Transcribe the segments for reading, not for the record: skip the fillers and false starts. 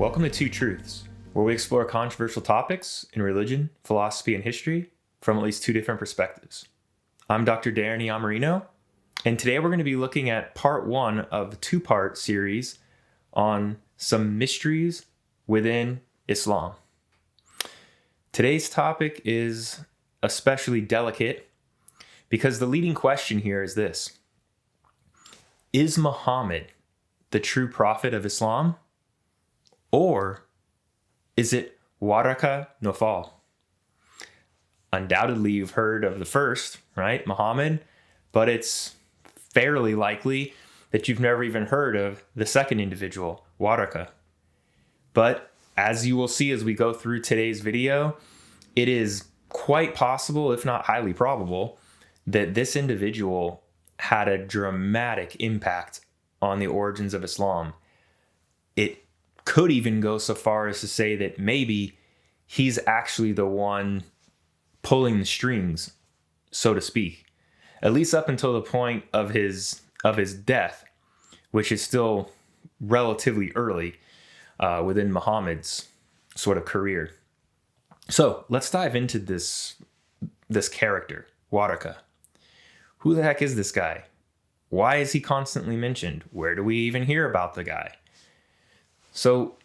Welcome to Two Truths, where we explore controversial topics in religion, philosophy, and history from at least two different perspectives. I'm Dr. Darren Yamarino, and today we're going to be looking at part one of a two-part series on some mysteries within Islam. Today's topic is especially delicate because the leading question here is this: is Muhammad the true prophet of Islam? Or is it Waraqah Nawfal? Undoubtedly, you've heard of the first, right? Muhammad, but it's fairly likely that you've never even heard of the second individual, Waraqah. But as you will see as we go through today's video, it is quite possible, if not highly probable, that this individual had a dramatic impact on the origins of Islam. It could even go so far as to say that maybe he's actually the one pulling the strings, so to speak, at least up until the point of his death, which is still relatively early within Muhammad's sort of career. So let's dive into this character, Waraqah. Who the heck is this guy? Why is he constantly mentioned? Where do we even hear about the guy? So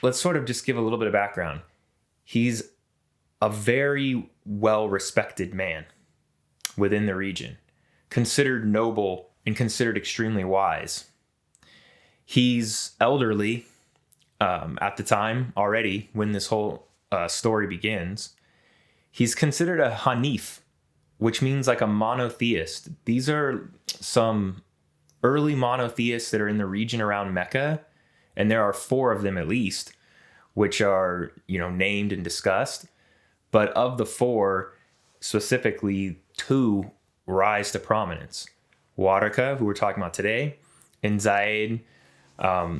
let's sort of just give a little bit of background. He's a very well-respected man within the region, considered noble and considered extremely wise. He's elderly at the time already when this whole story begins. He's considered a Hanif, which means like a monotheist. These are some early monotheists that are in the region around Mecca. And there are 4 of them at least, which are, named and discussed. But of the 4, specifically 2 rise to prominence. Waraqah, who we're talking about today, and Zayd Nawfal.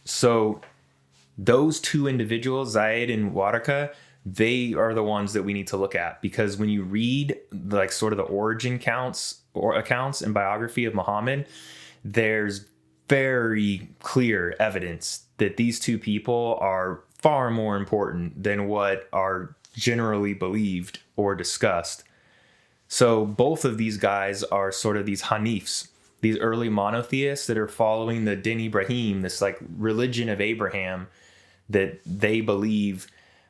So those 2 individuals, Zayd and Waraqah, they are the ones that we need to look at, because when you read like sort of the origin accounts and biography of Muhammad, there's very clear evidence that these 2 people are far more important than what are generally believed or discussed. So both of these guys are sort of these Hanifs, these early monotheists that are following the Din Ibrahim, this like religion of Abraham that they believe,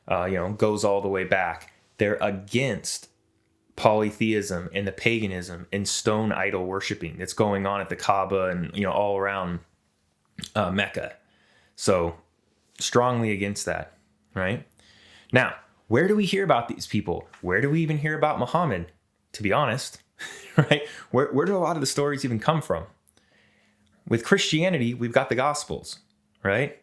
goes all the way back. They're against polytheism and the paganism and stone idol worshiping that's going on at the Kaaba and all around Mecca. So strongly against that, right? Now, where do we hear about these people? Where do we even hear about Muhammad, to be honest? Right? Where do a lot of the stories even come from? With Christianity, we've got the Gospels, right?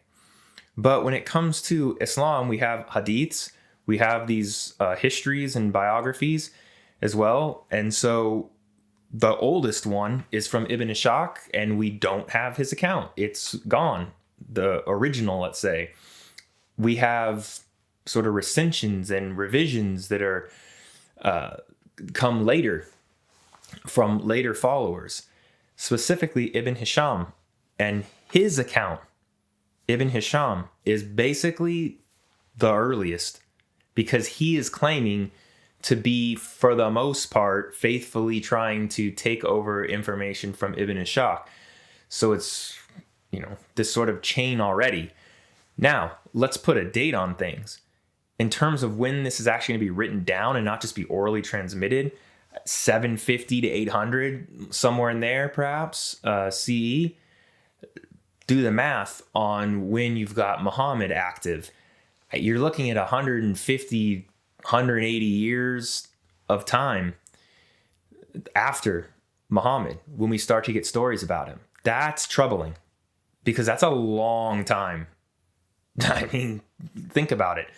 But when it comes to Islam, we have hadiths, we have these histories and biographies as well. And so the oldest one is from Ibn Ishaq, and we don't have his account. It's gone. The original, let's say. We have sort of recensions and revisions that are come later from later followers, specifically Ibn Hisham. And his account, Ibn Hisham, is basically the earliest, because he is claiming to be, for the most part, faithfully trying to take over information from Ibn Ishaq. So it's, this sort of chain already. Now, let's put a date on things. In terms of when this is actually going to be written down and not just be orally transmitted, 750 to 800, somewhere in there, perhaps, CE. Do the math on when you've got Muhammad active. You're looking at 150 180 years of time after Muhammad when we start to get stories about him. That's troubling, because that's a long time. I mean, think about it.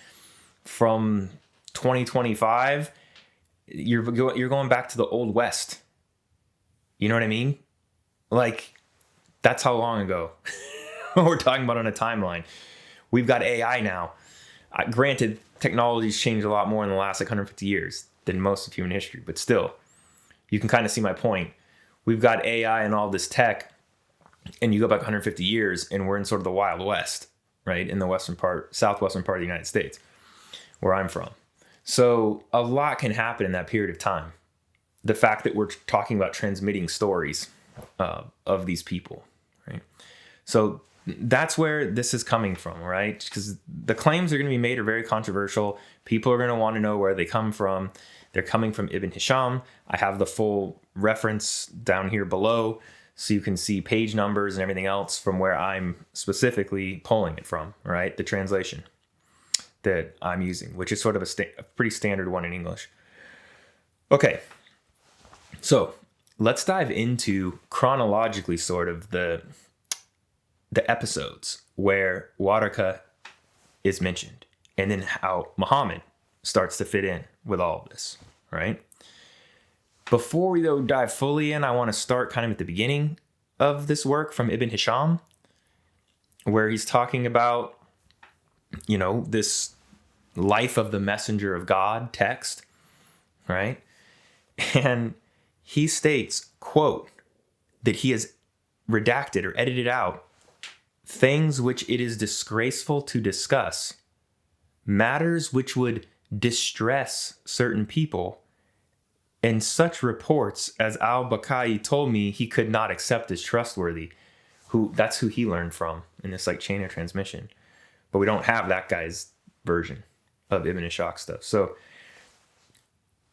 From 2025, you're going back to the Old West. You know what I mean? Like, that's how long ago we're talking about on a timeline. We've got AI now. Granted, technology's changed a lot more in the last 150 years than most of human history, but still, you can kind of see my point. We've got AI and all this tech And you go back 150 years and we're in sort of the Wild West, right? In the southwestern part of the United States, where I'm from. So a lot can happen in that period of time. The fact that we're talking about transmitting stories of these people, right? So that's where this is coming from, right? Because the claims are going to be made are very controversial. People are going to want to know where they come from. They're coming from Ibn Hisham. I have the full reference down here below, so you can see page numbers and everything else from where I'm specifically pulling it from, right? The translation that I'm using, which is sort of a pretty standard one in English. Okay, so let's dive into chronologically sort of the episodes where Waraqah is mentioned, and then how Muhammad starts to fit in with all of this, right? Before we though dive fully in, I want to start kind of at the beginning of this work from Ibn Hisham, where he's talking about, this life of the messenger of God text, right? And he states, quote, that he has redacted or edited out things which it is disgraceful to discuss, matters which would distress certain people, and such reports as al-Bakai told me he could not accept as trustworthy. That's who he learned from in this chain of transmission. But we don't have that guy's version of Ibn Ishaq stuff. So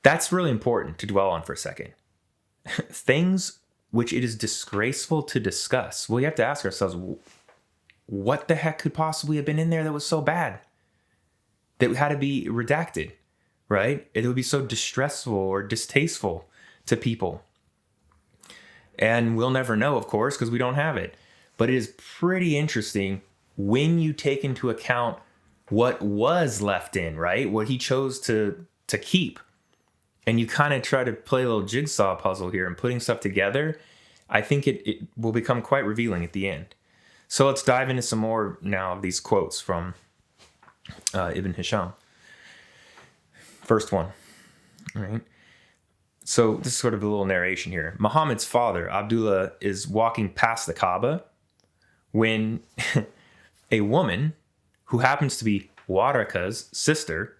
that's really important to dwell on for a second. Things which it is disgraceful to discuss. Well, you have to ask ourselves, what the heck could possibly have been in there that was so bad that had to be redacted, right? It would be so distressful or distasteful to people. And we'll never know, of course, because we don't have it. But it is pretty interesting when you take into account what was left in, right? What he chose to keep. And you kind of try to play a little jigsaw puzzle here and putting stuff together. I think it will become quite revealing at the end. So let's dive into some more now of these quotes from Ibn Hisham. First one, right? So this is sort of a little narration here. Muhammad's father, Abdullah, is walking past the Kaaba when a woman who happens to be Waraqah's sister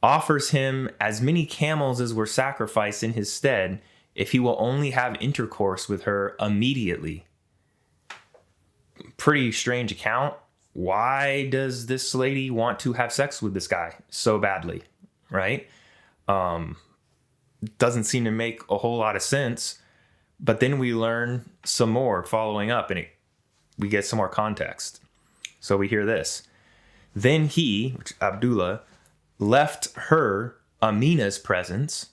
offers him as many camels as were sacrificed in his stead if he will only have intercourse with her immediately. Pretty strange account. Why does this lady want to have sex with this guy so badly, right? Doesn't seem to make a whole lot of sense. But then we learn some more following up, and we get some more context. So we hear this. Then he, Abdullah, left her Amina's presence.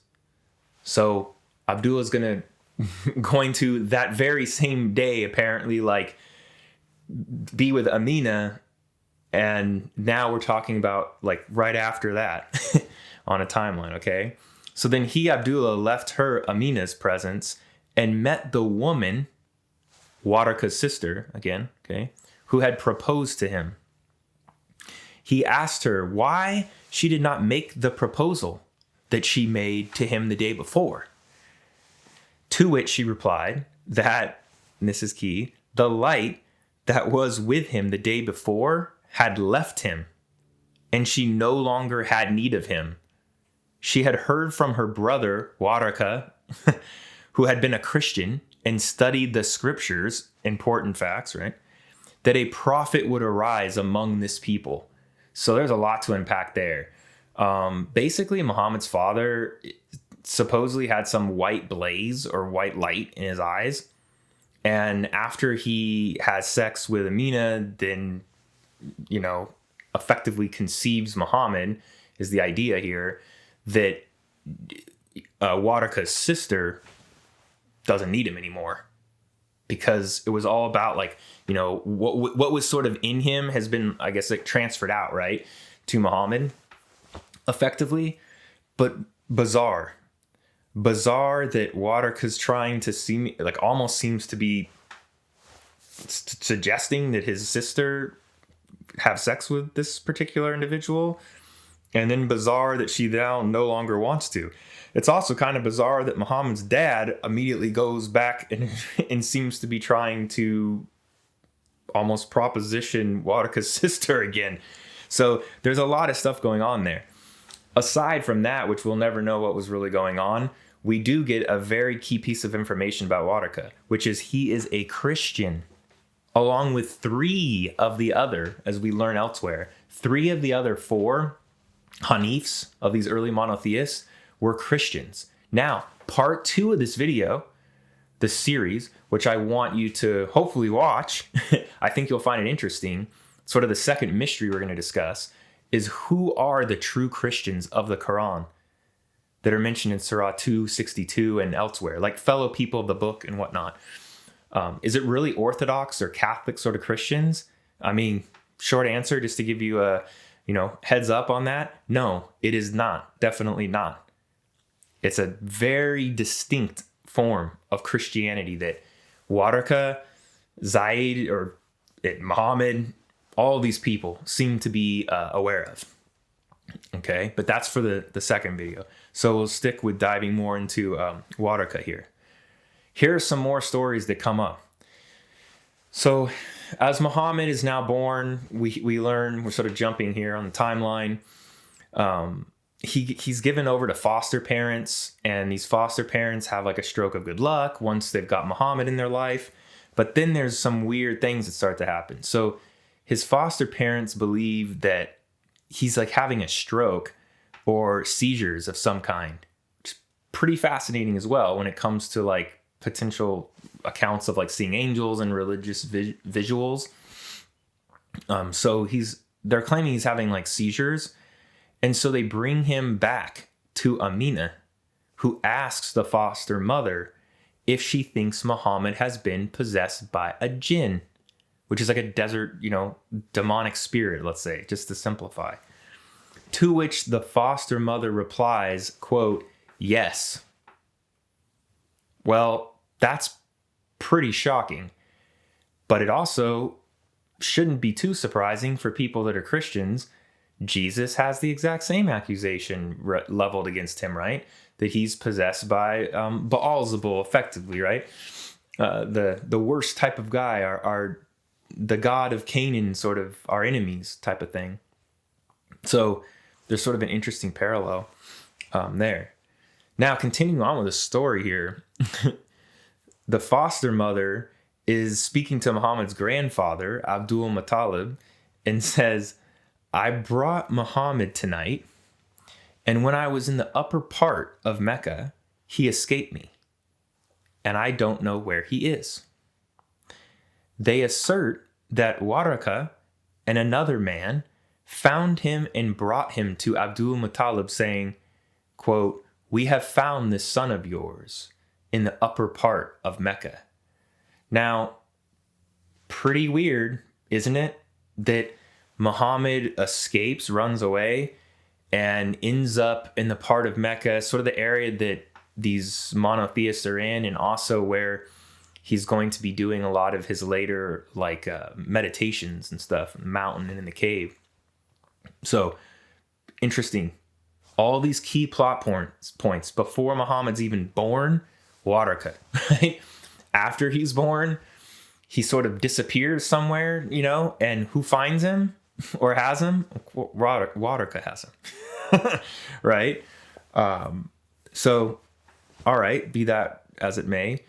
So Abdullah's going to that very same day, apparently, be with Amina. And now we're talking about right after that on a timeline. Okay. So then he, Abdullah, left her Amina's presence and met the woman, Waraqah's sister, again, okay, who had proposed to him. He asked her why she did not make the proposal that she made to him the day before. To which she replied that, and this is key, the light that was with him the day before had left him, and she no longer had need of him. She had heard from her brother, Waraqah, who had been a Christian and studied the scriptures, important facts, right? That a prophet would arise among this people. So there's a lot to unpack there. Basically, Muhammad's father supposedly had some white blaze or white light in his eyes. And after he has sex with Amina, then, effectively conceives Muhammad, is the idea here, that Waraqah's sister doesn't need him anymore. Because it was all about what was sort of in him has been, I guess, transferred out, right, to Muhammad, effectively. But bizarre that Waraqah's trying to see, almost seems to be suggesting that his sister have sex with this particular individual, and then bizarre that she now no longer wants to. It's also kind of bizarre that Muhammad's dad immediately goes back and seems to be trying to almost proposition Waraqah's sister again. So there's a lot of stuff going on there. Aside from that, which we'll never know what was really going on, we do get a very key piece of information about Waraqah, which is he is a Christian, along with 3 of the other, as we learn elsewhere, 3 of the other 4 Hanifs of these early monotheists were Christians. Now, part 2 of this video, the series, which I want you to hopefully watch, I think you'll find it interesting, sort of the second mystery we're going to discuss, is who are the true Christians of the Quran that are mentioned in Surah 262 and elsewhere, like fellow people of the book and whatnot. Is it really Orthodox or Catholic sort of Christians? I mean, short answer, just to give you a heads up on that. No, it is not. Definitely not. It's a very distinct form of Christianity that Waraqah, Zaid, or Muhammad, all these people seem to be aware of. Okay, but that's for the second video. So we'll stick with diving more into Waraqah here. Here are some more stories that come up. So as Muhammad is now born, we learn, we're sort of jumping here on the timeline. He's given over to foster parents, and these foster parents have like a stroke of good luck once they've got Muhammad in their life. But then there's some weird things that start to happen. So his foster parents believe that he's like having a stroke or seizures of some kind, which is pretty fascinating as well when it comes to like potential accounts of like seeing angels and religious visuals. So they're claiming he's having like seizures. And so they bring him back to Amina, who asks the foster mother if she thinks Muhammad has been possessed by a jinn, which is like a desert, demonic spirit, let's say, just to simplify. To which the foster mother replies, quote, "Yes." Well, that's pretty shocking, but it also shouldn't be too surprising for people that are Christians. Jesus has the exact same accusation leveled against him, right? That he's possessed by Baal-Zebul, effectively, right? The worst type of guy, are the god of Canaan, sort of our enemies type of thing. So there's sort of an interesting parallel there. Now, continuing on with the story here, the foster mother is speaking to Muhammad's grandfather, Abdul Muttalib, and says, "I brought Muhammad tonight, and when I was in the upper part of Mecca, he escaped me, and I don't know where he is." They assert that Waraqah and another man found him and brought him to Abdul Muttalib, saying, quote, "We have found this son of yours in the upper part of Mecca." Now, pretty weird, isn't it, that Muhammad escapes, runs away, and ends up in the part of Mecca, sort of the area that these monotheists are in, and also where he's going to be doing a lot of his later meditations and stuff, in the mountain and in the cave. So, interesting. All these key plot points before Muhammad's even born, Waraqah, right? After he's born, he sort of disappears somewhere, and who finds him or has him? Waraqah has him, right? So, all right, be that as it may.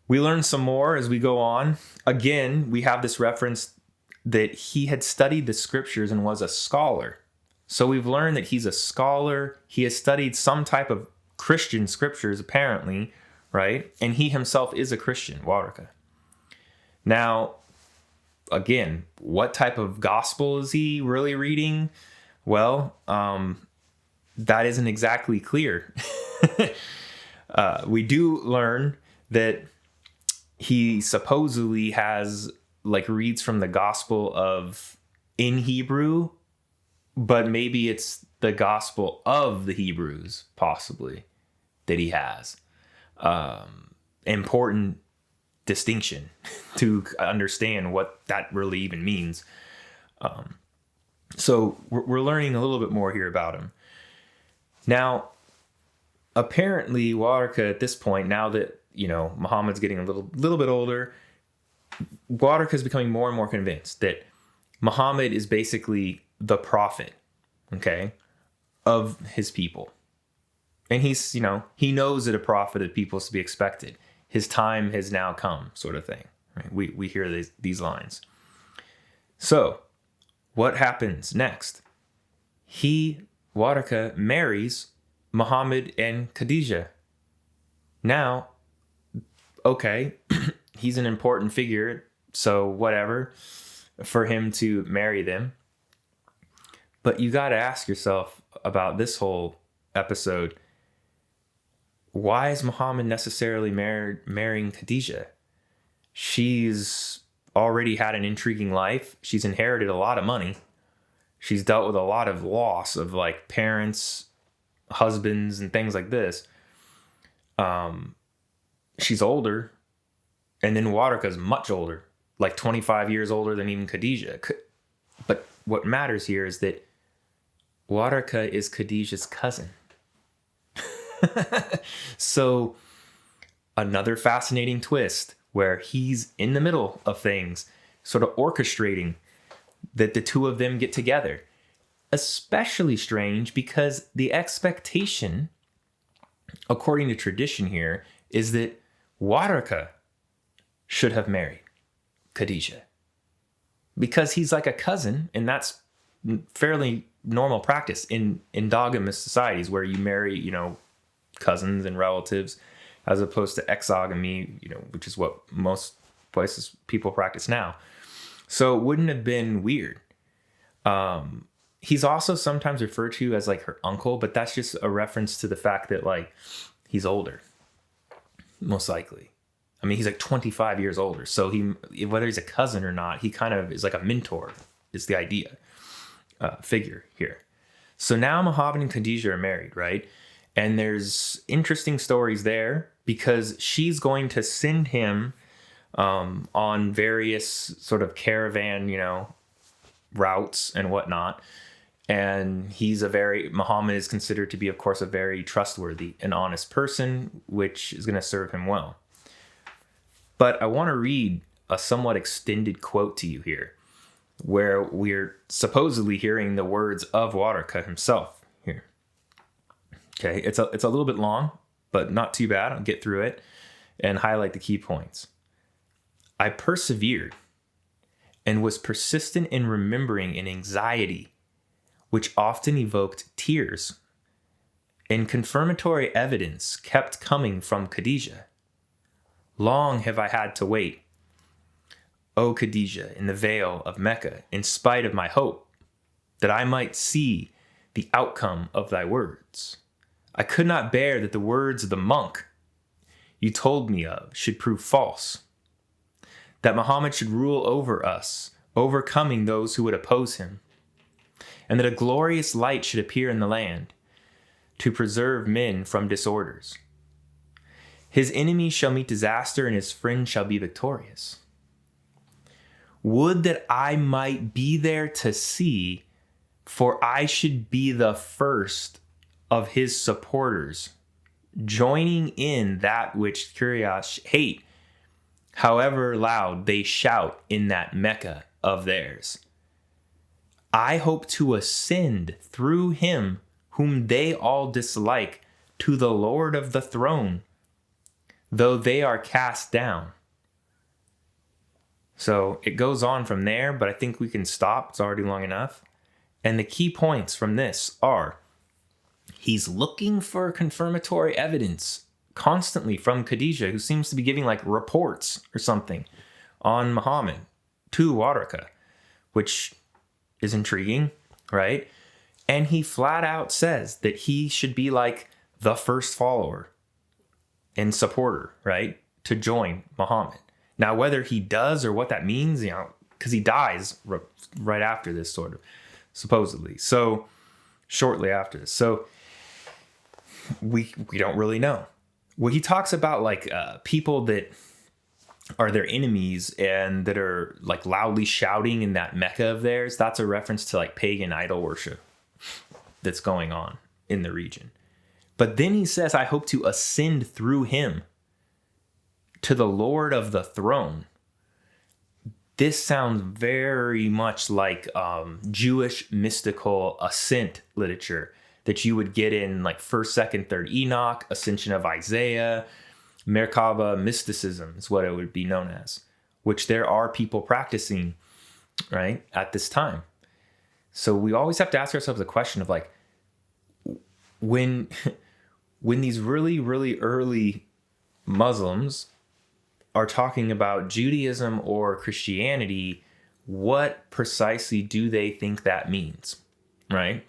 We learn some more as we go on. Again, we have this reference that he had studied the scriptures and was a scholar. So we've learned that he's a scholar. He has studied some type of Christian scriptures, apparently, right? And he himself is a Christian, Waraqah. Now, again, what type of gospel is he really reading? Well, that isn't exactly clear. We do learn that he supposedly has reads from the gospel in Hebrew, but maybe it's the gospel of the Hebrews, possibly, that he has. Important distinction to understand what that really even means. So we're learning a little bit more here about him. Now, apparently Waraqah at this point, now that, Muhammad's getting a little bit older, Waraqah is becoming more and more convinced that Muhammad is basically the prophet, okay, of his people. And he's, he knows that a prophet of people is to be expected. His time has now come, sort of thing. Right? We hear these lines. So, what happens next? Waraqah marries Muhammad and Khadijah. Now, okay, he's an important figure, so whatever, for him to marry them. But you got to ask yourself about this whole episode. Why is Muhammad necessarily marrying Khadijah? She's already had an intriguing life. She's inherited a lot of money. She's dealt with a lot of loss of like parents, husbands, and things like this. She's older. And then Waraqah is much older, like 25 years older than even Khadijah. But what matters here is that Waraqah is Khadijah's cousin. So another fascinating twist where he's in the middle of things, sort of orchestrating that the two of them get together. Especially strange because the expectation, according to tradition here, is that Waraqah should have married Khadijah. Because he's like a cousin, and that's fairly normal practice in endogamous societies where you marry, cousins and relatives, as opposed to exogamy, which is what most places people practice now. So it wouldn't have been weird. He's also sometimes referred to as like her uncle, but that's just a reference to the fact that like he's older, most likely. I mean, he's like 25 years older. So whether he's a cousin or not, he kind of is like a mentor, is the idea, figure here. So now Muhammad and Khadijah are married, right? And there's interesting stories there because she's going to send him on various sort of caravan, routes and whatnot. And Muhammad is considered to be, of course, a very trustworthy and honest person, which is going to serve him well. But I want to read a somewhat extended quote to you here, where we're supposedly hearing the words of Waraqah himself here. Okay, it's a little bit long, but not too bad. I'll get through it and highlight the key points. I persevered and was persistent in remembering an anxiety which often evoked tears, and confirmatory evidence kept coming from Khadijah. Long have I had to wait, O Khadijah, in the vale of Mecca, in spite of my hope, that I might see the outcome of thy words. I could not bear that the words of the monk you told me of should prove false, that Muhammad should rule over us, overcoming those who would oppose him, and that a glorious light should appear in the land to preserve men from disorders. His enemies shall meet disaster, and his friends shall be victorious. Would that I might be there to see, for I should be the first of his supporters, joining in that which Quraysh hate, however loud they shout in that Mecca of theirs. I hope to ascend through him whom they all dislike to the Lord of the throne, though they are cast down. So it goes on from there, but I think we can stop. It's already long enough. And the key points from this are, he's looking for confirmatory evidence constantly from Khadijah, who seems to be giving like reports or something on Muhammad to Waraqah, which is intriguing, right? And he flat out says that he should be like the first follower and supporter, right, to join Muhammad. Now, whether he does or what that means, because he dies right after this, sort of, supposedly. So, shortly after this. So, we don't really know. Well, he talks about like people that are their enemies and that are like loudly shouting in that Mecca of theirs. That's a reference to like pagan idol worship that's going on in the region. But then he says, I hope to ascend through him to the Lord of the throne. This sounds very much like Jewish mystical ascent literature that you would get in like 1st, 2nd, 3rd Enoch, Ascension of Isaiah. Merkaba mysticism is what it would be known as, which there are people practicing, right, at this time. So we always have to ask ourselves the question of like, when these really, really early Muslims are talking about Judaism or Christianity, what precisely do they think that means, right?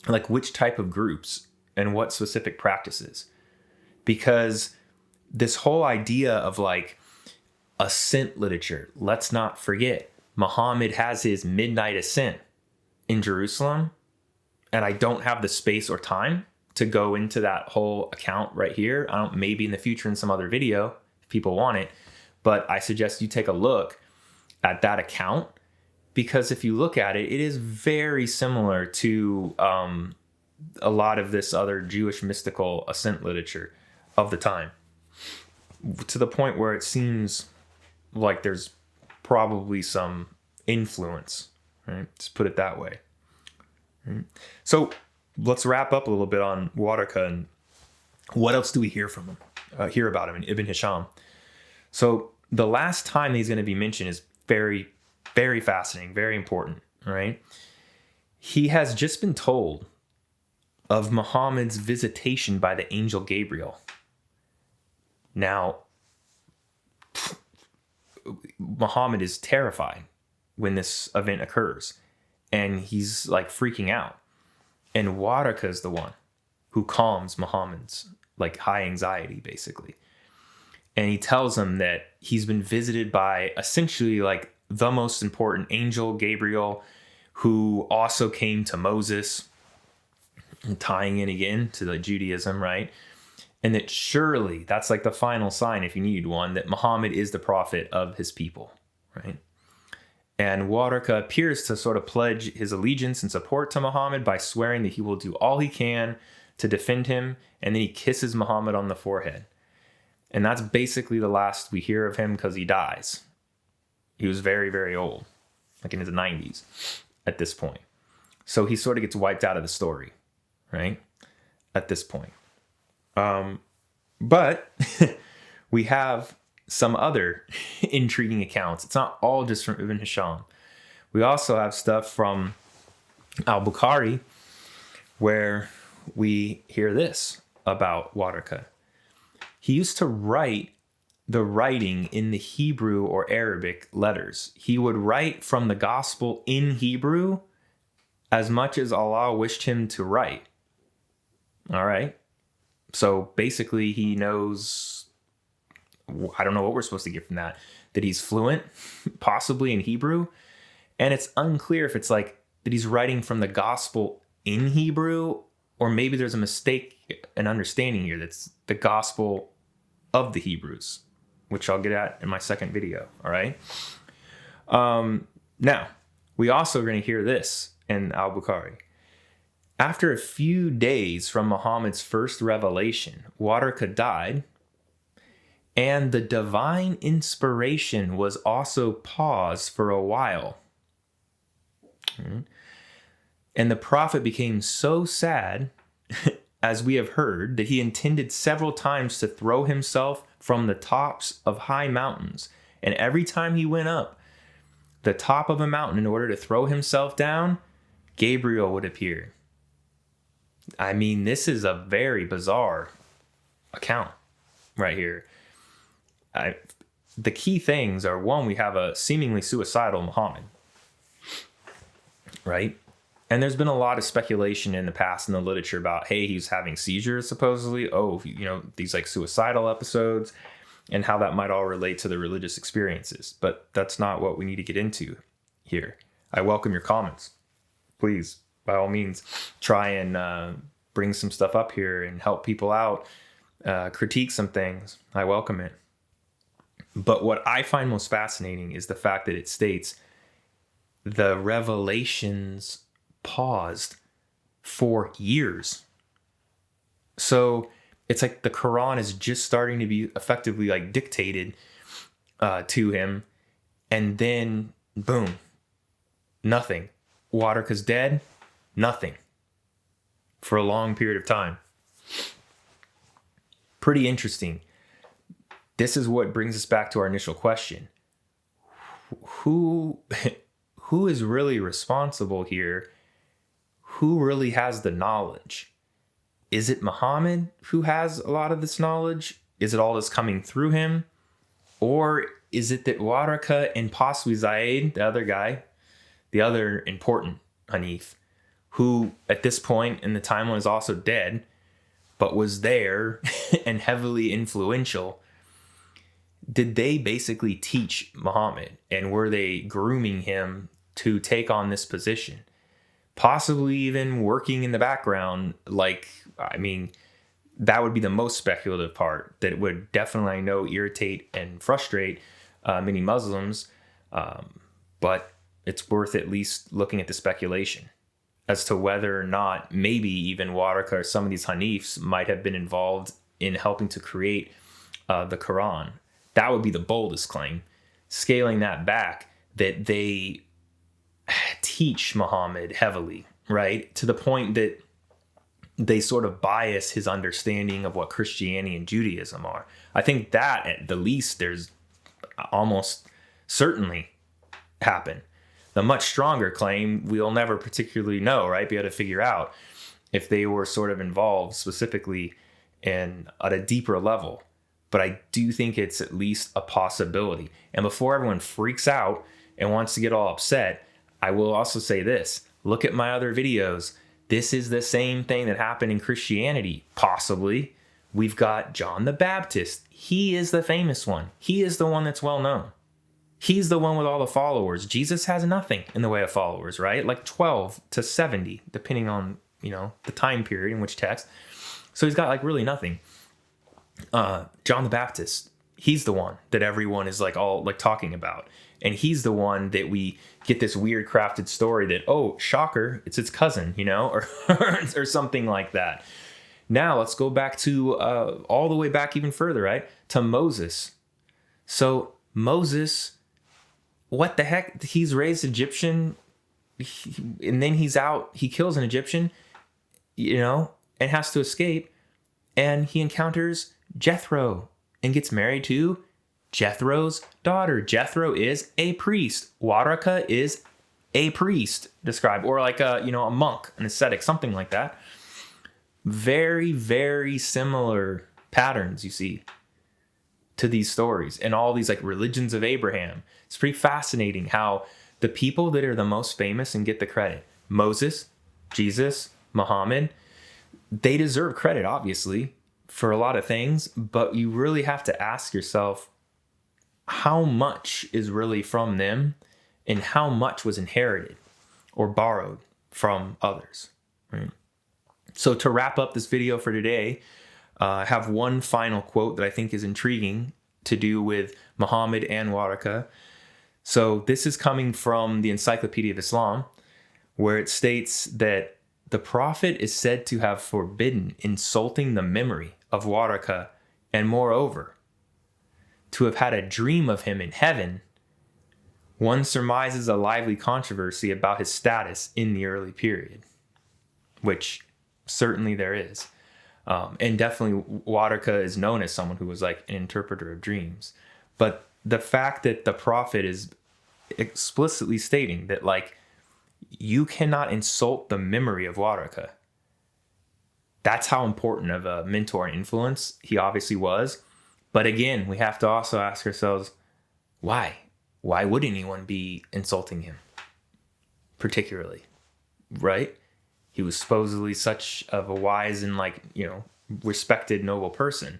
Like which type of groups and what specific practices? Because this whole idea of like ascent literature, let's not forget, Muhammad has his midnight ascent in Jerusalem, and I don't have the space or time to go into that whole account right here. Maybe in the future in some other video if people want it, but I suggest you take a look at that account, because if you look at it, it is very similar to a lot of this other Jewish mystical ascent literature of the time, to the point where it seems like there's probably some influence, right? Let's put it that way. Right? So let's wrap up a little bit on Waraqah and what else do we hear from him, hear about him in Ibn Hisham. So the last time he's going to be mentioned is very, very fascinating, very important, right? He has just been told of Muhammad's visitation by the angel Gabriel. Now, Muhammad is terrified when this event occurs, and he's like freaking out. And Waraqah is the one who calms Muhammad's like high anxiety, basically. And he tells him that he's been visited by essentially like the most important angel, Gabriel, who also came to Moses, tying in again to the Judaism, right? And that surely that's like the final sign, if you need one, that Muhammad is the prophet of his people, right? And Waraqah appears to sort of pledge his allegiance and support to Muhammad by swearing that he will do all he can to defend him. And then he kisses Muhammad on the forehead. And that's basically the last we hear of him, because he dies. He was very, very old, like in his 90s at this point. So he sort of gets wiped out of the story, right? At this point. But we have some other intriguing accounts. It's not all just from Ibn Hisham. We also have stuff from al-Bukhari, where we hear this about Waraqah. He used to write the writing in the Hebrew or Arabic letters. He would write from the gospel in Hebrew as much as Allah wished him to write. All right. So basically he knows, I don't know what we're supposed to get from that he's fluent, possibly in Hebrew. And it's unclear if it's like that he's writing from the gospel in Hebrew, or maybe there's a mistake in understanding here. That's the gospel of the Hebrews, which I'll get at in my second video. All right. Now, we also are going to hear this in al-Bukhari. After a few days from Muhammad's first revelation, Waraqah died, and the divine inspiration was also paused for a while. And the prophet became so sad, as we have heard, that he intended several times to throw himself from the tops of high mountains. And every time he went up the top of a mountain in order to throw himself down, Gabriel would appear. I mean, this is a very bizarre account right here. The key things are, one, we have a seemingly suicidal Muhammad, right? And there's been a lot of speculation in the past in the literature about, hey, he's having seizures, supposedly. Oh, these like suicidal episodes, and how that might all relate to the religious experiences. But that's not what we need to get into here. I welcome your comments. Please, by all means, try and bring some stuff up here and help people out, critique some things. I welcome it. But what I find most fascinating is the fact that it states the revelations paused for years. So it's like the Quran is just starting to be effectively like dictated to him. And then boom, nothing. Waraqah's dead, nothing for a long period of time. Pretty interesting. This is what brings us back to our initial question. Who is really responsible here? Who really has the knowledge? Is it Muhammad who has a lot of this knowledge? Is it all that's coming through him? Or is it that Waraqah and possibly Zayd, the other guy, the other important Hanif, who at this point in the timeline is also dead, but was there and heavily influential, did they basically teach Muhammad, and were they grooming him to take on this position? Possibly even working in the background. Like, I mean, that would be the most speculative part that would definitely, I know, irritate and frustrate many Muslims. But it's worth at least looking at the speculation as to whether or not maybe even Waraqah or some of these Hanifs might have been involved in helping to create the Quran. That would be the boldest claim. Scaling that back, that they teach Muhammad heavily, right? To the point that they sort of bias his understanding of what Christianity and Judaism are. I think that at the least there's almost certainly happen. The much stronger claim we'll never particularly know, right? Be able to figure out if they were sort of involved specifically and at a deeper level. But I do think it's at least a possibility. And before everyone freaks out and wants to get all upset, I will also say this. Look at my other videos. This is the same thing that happened in Christianity, possibly. We've got John the Baptist. He is the famous one. He is the one that's well known. He's the one with all the followers. Jesus has nothing in the way of followers, right? Like 12 to 70, depending on, the time period in which text. So he's got like really nothing. John the Baptist, he's the one that everyone is like all like talking about. And he's the one that we get this weird crafted story that, oh, shocker, it's its cousin, or or something like that. Now let's go back to all the way back even further, right? To Moses. So Moses, what the heck? He's raised Egyptian, and then he's out, he kills an Egyptian, and has to escape. And he encounters Jethro and gets married to Jethro's daughter. Jethro is a priest. Waraqah is a priest, described, or like a monk, an ascetic, something like that. Very, very similar patterns you see to these stories and all these like religions of Abraham. It's pretty fascinating how the people that are the most famous and get the credit, Moses, Jesus, Muhammad, they deserve credit, obviously, for a lot of things, but you really have to ask yourself how much is really from them and how much was inherited or borrowed from others. Right? So to wrap up this video for today, I have one final quote that I think is intriguing to do with Muhammad and Waraqah. So this is coming from the Encyclopedia of Islam, where it states that the Prophet is said to have forbidden insulting the memory of Waraqah, and moreover, to have had a dream of him in heaven. One surmises a lively controversy about his status in the early period, which certainly there is. And definitely Waraqah is known as someone who was like an interpreter of dreams. But the fact that the Prophet is explicitly stating that like, you cannot insult the memory of Waraqah. That's how important of a mentor and influence he obviously was. But again, we have to also ask ourselves, why? Why would anyone be insulting him? Particularly, right? He was supposedly such of a wise and respected, noble person.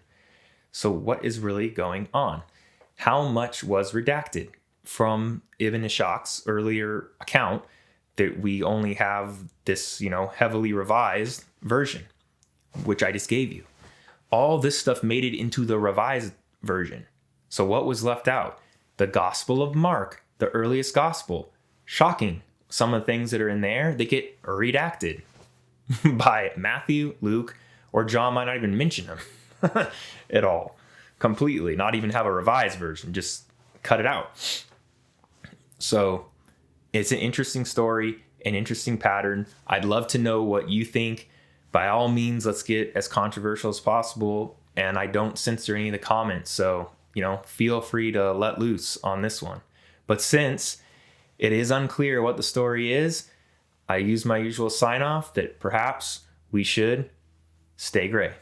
So what is really going on? How much was redacted from Ibn Ishaq's earlier account that we only have this, heavily revised version, which I just gave you? All this stuff made it into the revised version. So what was left out? The Gospel of Mark, the earliest gospel. Shocking. Some of the things that are in there, they get redacted by Matthew, Luke, Or John might not even mention him at all, completely, not even have a revised version, just cut it out. So it's an interesting story, an interesting pattern. I'd love to know what you think. By all means, let's get as controversial as possible. And I don't censor any of the comments. So, feel free to let loose on this one. But since it is unclear what the story is, I use my usual sign off that perhaps we should stay gray.